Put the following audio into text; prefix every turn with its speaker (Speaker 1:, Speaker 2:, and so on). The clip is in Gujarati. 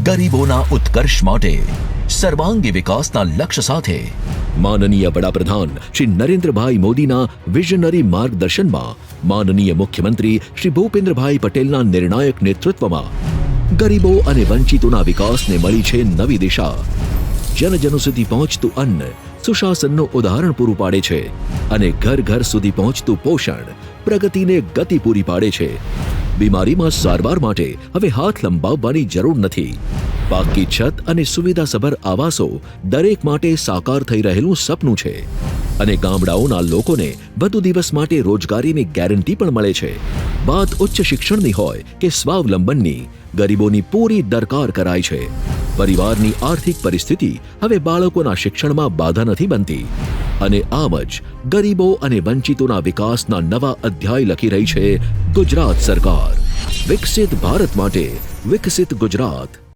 Speaker 1: ગરીબોના ઉત્કર્ષ માટે સર્વાંગી વિકાસના લક્ષ્ય સાથે માનનીય વડાપ્રધાન શ્રી નરેન્દ્રભાઈ મોદીના વિઝનરી માર્ગદર્શનમાં માનનીય મુખ્યમંત્રી શ્રી ભૂપેન્દ્રભાઈ પટેલના નિર્ણાયક નેતૃત્વમાં ગરીબો અને વંચિતોના વિકાસને મળી છે નવી દિશા. જનજનો સુધી પહોંચતું અન્ન સુશાસનનું ઉદાહરણ પૂરું પાડે છે અને ઘર ઘર સુધી પહોંચતું પોષણ પ્રગતિને ગતિ પૂરી પાડે છે. બીમારીમાં સારવાર માટે હવે હાથ લંબાવવાની જરૂર નથી. પાકી છત અને સુવિધાસભર આવાસો દરેક માટે સાકાર થઈ રહેલું સપનું છે અને ગામડાઓના લોકોને વધુ દિવસ માટે રોજગારીની ગેરંટી પણ મળે છે. વાત ઉચ્ચ શિક્ષણની હોય કે સ્વાવલંબનની, ગરીબોની પૂરી દરકાર કરાય છે. પરિવારની આર્થિક પરિસ્થિતિ હવે બાળકોના શિક્ષણમાં બાધા નથી બનતી અને આમ જ ગરીબો અને વંચિતોના વિકાસના નવા અધ્યાય લખી રહી છે ગુજરાત સરકાર. વિકસિત ભારત માટે વિકસિત ગુજરાત.